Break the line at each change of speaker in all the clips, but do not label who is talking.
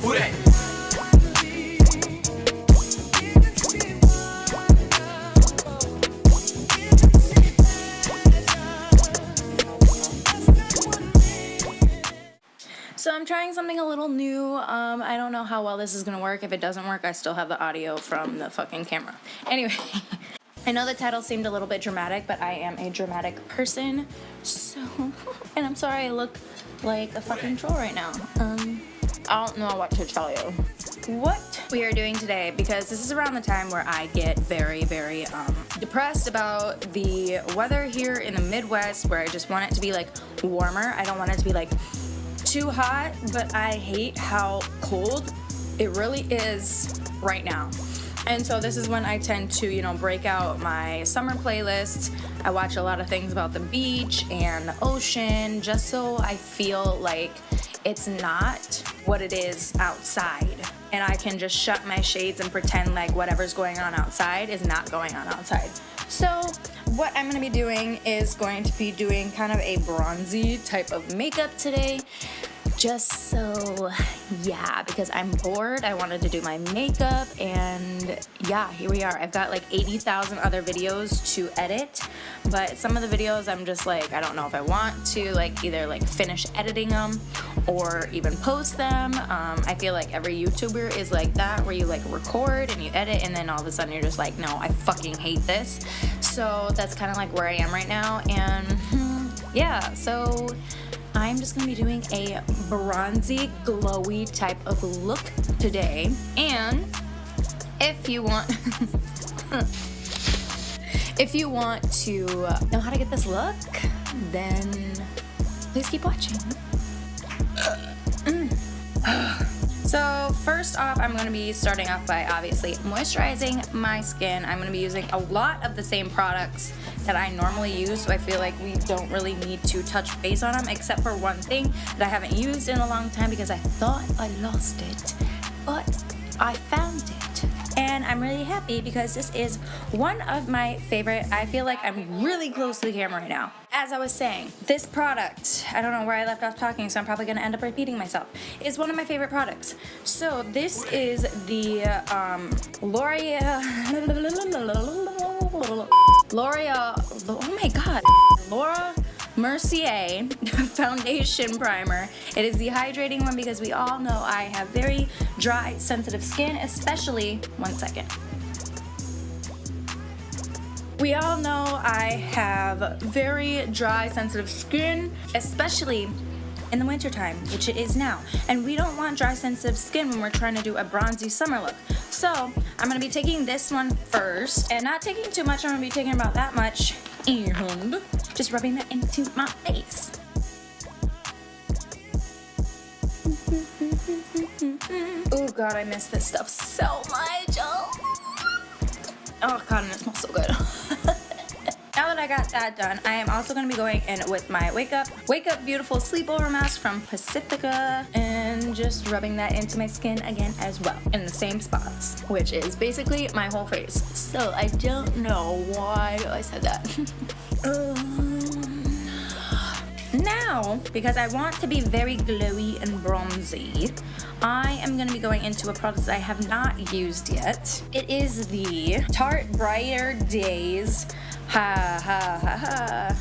Who that?
So I'm trying something a little new. I don't know how well this is gonna work. If it doesn't work, I still have the audio from the fucking camera. Anyway, I know the title seemed a little bit dramatic, but I am a dramatic person. So, and I'm sorry I look like a fucking troll right now. I don't know what to tell you. What we are doing today, because this is around the time where I get very, very depressed about the weather here in the Midwest, where I just want it to be like warmer. I don't want it to be like too hot, but I hate how cold it really is right now. And so this is when I tend to, you know, break out my summer playlists. I watch a lot of things about the beach and the ocean, just so I feel like it's not what it is outside. And I can just shut my shades and pretend like whatever's going on outside is not going on outside. So what I'm going to be doing is going to be doing kind of a bronzy type of makeup today. Just so, yeah, because I'm bored, I wanted to do my makeup, and yeah, here we are. I've got like 80,000 other videos to edit, but some of the videos I'm just like, I don't know if I want to like either like finish editing them or even post them. I feel like every YouTuber is like that, where you like record and you edit and then all of a sudden you're just like, no, I fucking hate this. So that's kind of like where I am right now, and yeah, so I'm just going to be doing a bronzy, glowy type of look today. And if you want to know how to get this look, then please keep watching. So first off, I'm going to be starting off by obviously moisturizing my skin. I'm going to be using a lot of the same products that I normally use, so I feel like we don't really need to touch base on them, except for one thing that I haven't used in a long time because I thought I lost it, but I found it. And I'm really happy because this is one of my favorite. I feel like I'm really close to the camera right now. As I was saying, this product, I don't know where I left off talking, so I'm probably going to end up repeating myself, is one of my favorite products. So this is the Laura Mercier foundation primer. It is the hydrating one because we all know I have very dry, sensitive skin, especially, one second. We all know I have very dry, sensitive skin, especially in the wintertime, which it is now. And we don't want dry, sensitive skin when we're trying to do a bronzy summer look. So I'm going to be taking this one first, and not taking too much. I'm going to be taking about that much, and just rubbing that into my face. Oh God, I miss this stuff so much. Oh God, and it smells so good. Now that I got that done, I am also going to be going in with my Wake Up Beautiful Sleepover Mask from Pacifica, and just rubbing that into my skin again as well, in the same spots, which is basically my whole face. So I don't know why I said that. Now, because I want to be very glowy and bronzy, I am going to be going into a product that I have not used yet. It is the Tarte Brighter Days highlighting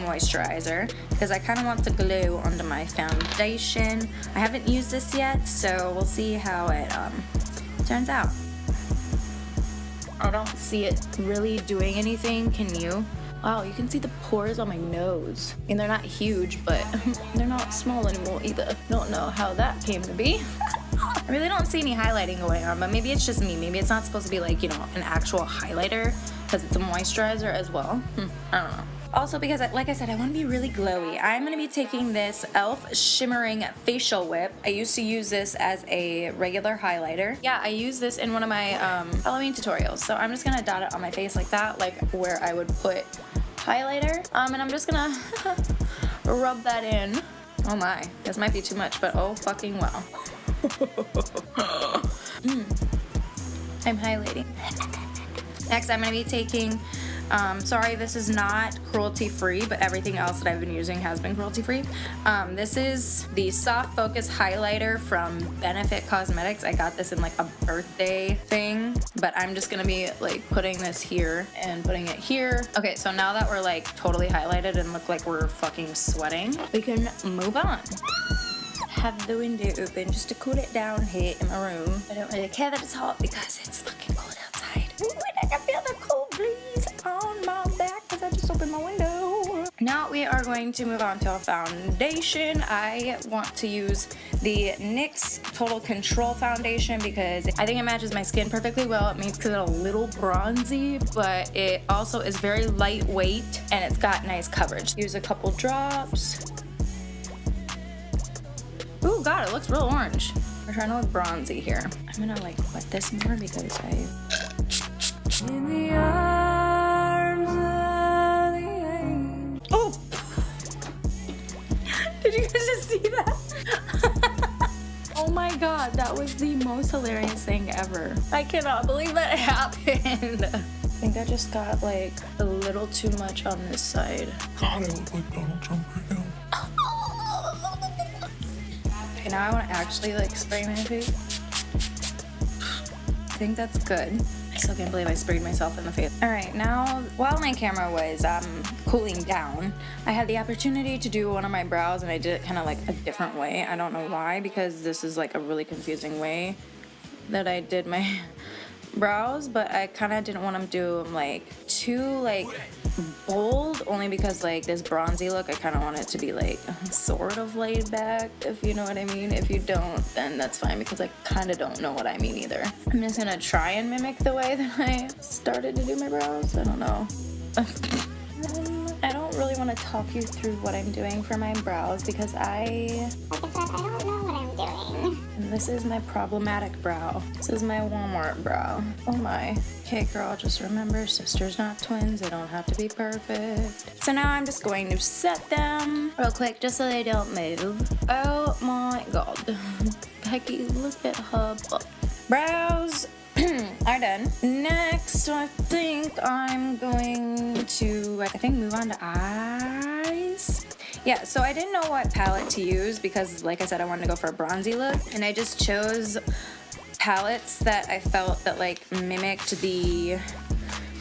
moisturizer, because I kind of want the glue under my foundation. I haven't used this yet, so we'll see how it turns out. I don't see it really doing anything, can you? Wow, you can see the pores on my nose. And they're not huge, but they're not small anymore either. Don't know how that came to be. I really don't see any highlighting going on, but maybe it's just me. Maybe it's not supposed to be like, you know, an actual highlighter, because it's a moisturizer as well. I don't know. Also, because, like I said, I want to be really glowy, I'm going to be taking this e.l.f. Shimmering Facial Whip. I used to use this as a regular highlighter. Yeah, I use this in one of my Halloween tutorials. So I'm just going to dot it on my face like that, like where I would put highlighter. And I'm just going to rub that in. Oh my, this might be too much, but oh fucking wow. I'm highlighting. Next, I'm going to be taking Sorry, this is not cruelty-free, but everything else that I've been using has been cruelty-free. This is the Soft Focus Highlighter from Benefit Cosmetics. I got this in like a birthday thing, but I'm just gonna be like putting this here and putting it here. Okay, so now that we're like totally highlighted and look like we're fucking sweating, we can move on. Have the window open just to cool it down here in my room. I don't really care that it's hot because it's fucking cold outside. Ooh, and I can feel the cold breeze on my back because I just opened my window. Now we are going to move on to a foundation. I want to use the NYX Total Control Foundation because I think it matches my skin perfectly well. It makes it a little bronzy, but it also is very lightweight and it's got nice coverage. Use a couple drops. Ooh, God, it looks real orange. We're trying to look bronzy here. I'm gonna like wet this more because in the arms of the angel. Oh! Did you guys just see that? Oh my God, that was the most hilarious thing ever. I cannot believe that happened. I think I just got like a little too much on this side.
God, I look like Donald Trump right now.
Okay, now I want to actually like spray my face. I think that's good. I still can't believe I sprayed myself in the face. All right, now while my camera was cooling down, I had the opportunity to do one of my brows and I did it kind of like a different way. I don't know why, because this is like a really confusing way that I did my brows, but I kind of didn't want to do them like too like bold, only because like this bronzy look, I kind of want it to be like sort of laid back, if you know what I mean. If you don't, then that's fine, because I kind of don't know what I mean either. I'm just gonna try and mimic the way that I started to do my brows. I don't know. I don't really want to talk you through what I'm doing for my brows because like I said, I don't know what I'm doing. And this is my problematic brow. This is my Walmart brow. Oh my. Okay, girl, just remember, sisters, not twins. They don't have to be perfect. So now I'm just going to set them real quick just so they don't move. Oh my God. Becky, look at her butt. Brows are done. Next, I think I'm going to, move on to eyes. Yeah, so I didn't know what palette to use because, like I said, I wanted to go for a bronzy look, and I just chose palettes that I felt that like mimicked the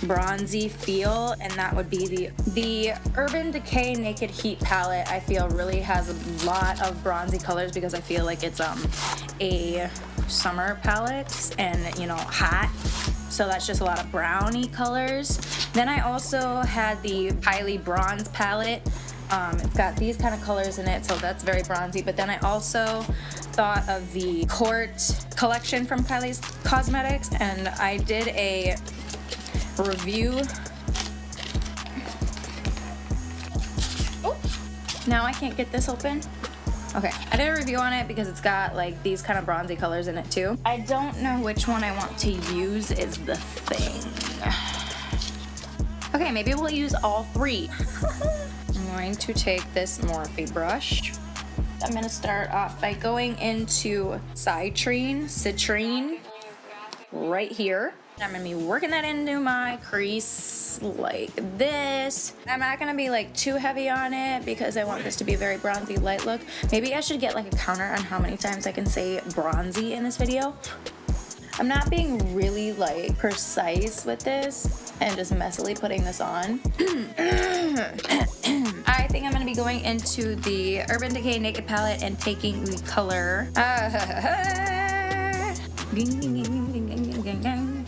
bronzy feel, and that would be the Urban Decay Naked Heat palette. I feel really has a lot of bronzy colors because I feel like it's a summer palette and, you know, hot, so that's just a lot of browny colors. Then I also had the Kylie Bronze palette. It's got these kind of colors in it, so that's very bronzy. But then I also thought of the Court collection from Kylie's Cosmetics, and I did a review. Oh, now I can't get this open. Okay, I did a review on it because it's got like these kind of bronzy colors in it too. I don't know which one I want to use is the thing. Okay, maybe we'll use all three. I'm going to take this Morphe brush. I'm gonna start off by going into Citrine right here. I'm gonna be working that into my crease like this. I'm not gonna be like too heavy on it because I want this to be a very bronzy light look. Maybe I should get like a counter on how many times I can say bronzy in this video. I'm not being really like precise with this and just messily putting this on. I think I'm gonna be going into the Urban Decay Naked palette and taking the color.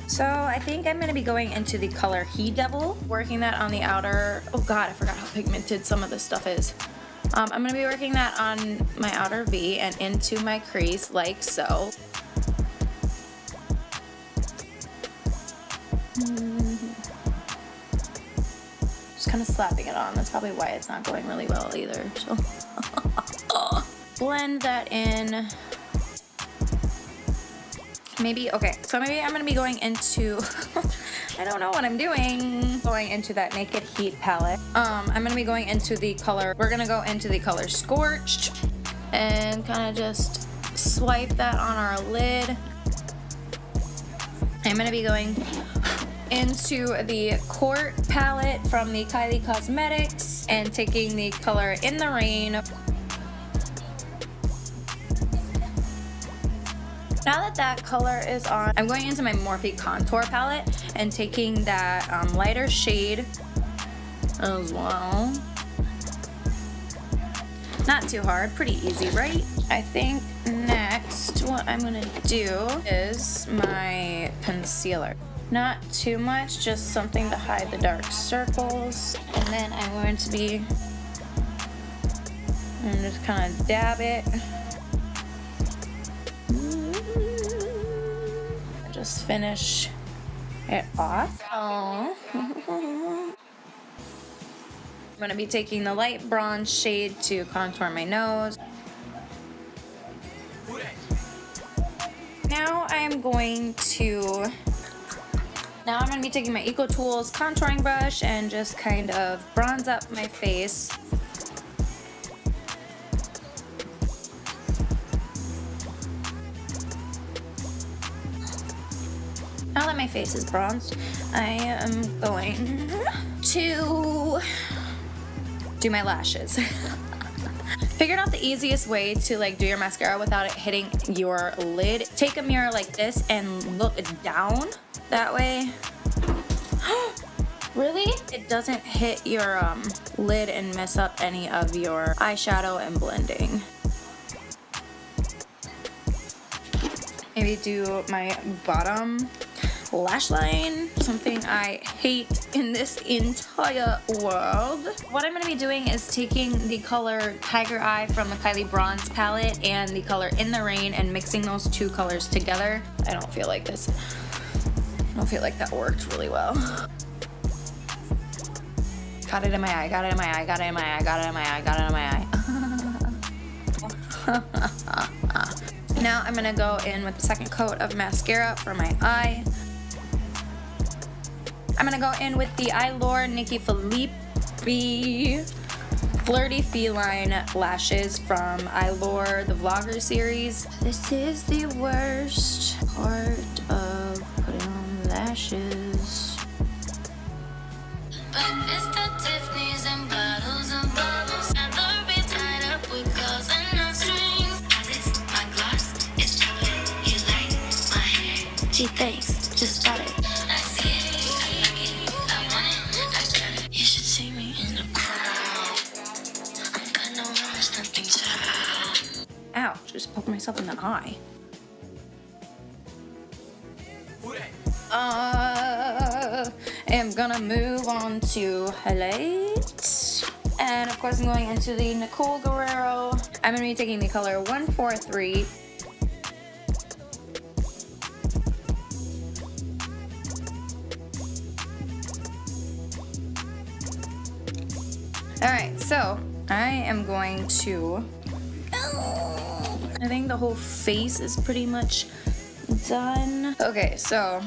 So I think I'm gonna be going into the color He Devil, working that on the outer. Oh God, I forgot how pigmented some of this stuff is. I'm gonna be working that on my outer V and into my crease like so. Just kind of slapping it on. That's probably why it's not going really well either. So blend that in. Maybe, okay, so maybe I'm gonna be going into, I don't know what I'm doing. Going into that Naked Heat palette. I'm gonna be going into the color, we're gonna go into the color Scorched and kind of just swipe that on our lid. I'm gonna be going into the Court palette from the Kylie Cosmetics and taking the color In the Rain. Now that that color is on, I'm going into my Morphe Contour palette and taking that lighter shade as well. Not too hard, pretty easy, right? I think next what I'm gonna do is my concealer. Not too much, just something to hide the dark circles. And then I'm going to be, and just kind of dab it. Just finish it off. Oh. I'm going to be taking the light bronze shade to contour my nose. Now I'm going to be taking my Eco Tools contouring brush and just kind of bronze up my face. Now that my face is bronzed, I am going to do my lashes. Figured out the easiest way to like do your mascara without it hitting your lid. Take a mirror like this and look down that way. Really? It doesn't hit your lid and mess up any of your eyeshadow and blending. Maybe do my bottom lash line, something I hate in this entire world. What I'm going to be doing is taking the color Tiger Eye from the Kylie Bronze palette and the color In the Rain and mixing those two colors together. I don't feel like that worked really well. Got it in my eye, got it in my eye, got it in my eye, got it in my eye, got it in my eye. Now I'm going to go in with the second coat of mascara for my eye. I'm gonna go in with the Eylure Nikki Philippe Flirty Feline lashes from Eylure, the Vlogger series. This is the worst part of putting on lashes. Gee, thanks. Just bought it. Ouch, just poked myself in the eye. I'm gonna move on to highlight. And of course I'm going into the Nicole Guerrero. I'm gonna be taking the color 143. Alright, so I am going to, I think the whole face is pretty much done. Okay, so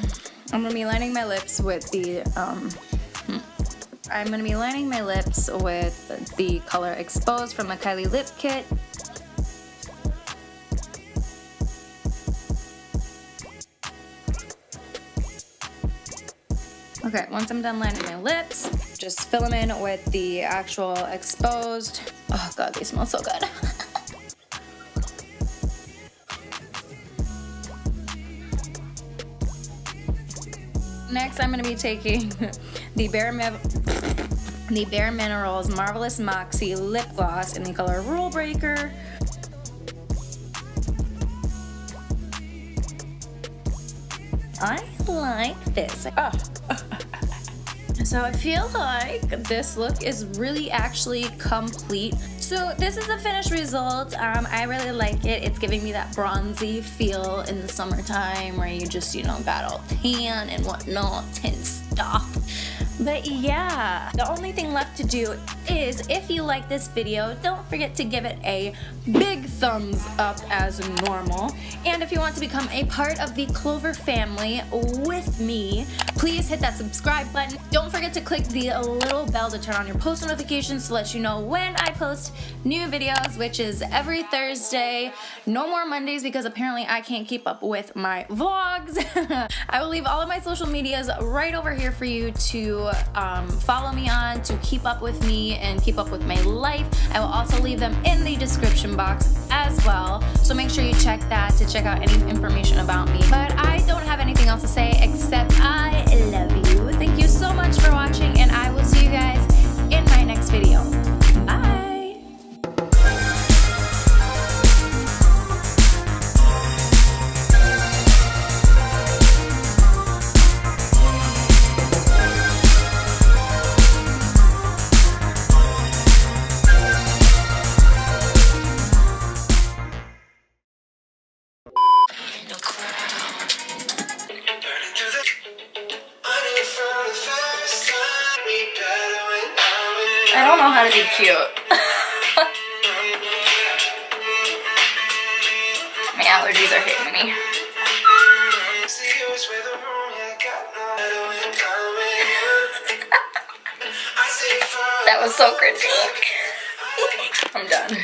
I'm gonna be lining my lips with the, color Exposed from the Kylie Lip Kit. Okay, once I'm done lining my lips, just fill them in with the actual Exposed. Oh god, they smell so good. Next, I'm going to be taking the Bare Minerals Marvelous Moxie Lip Gloss in the color Rule Breaker. I like this. Oh. So I feel like this look is really actually complete. So this is the finished result. I really like it. It's giving me that bronzy feel in the summertime where you just, you know, got all tan and whatnot and stuff. But yeah, the only thing left to do is, if you like this video, don't forget to give it a big thumbs up as normal. And if you want to become a part of the Clover family with me, Please hit that subscribe button. Don't forget to click the little bell to turn on your post notifications to let you know when I post new videos, which is every Thursday. No more Mondays because apparently I can't keep up with my vlogs. I will leave all of my social medias right over here for you to follow me on, to keep up with me and keep up with my life. I will also leave them in the description box as well. So make sure you check that to check out any information about me. But I don't have anything else to say except I love you. Thank you so much for watching, and I will see you guys in my next video. Bye. I don't know how to be cute. My allergies are hitting me. That was so cringy. I'm done.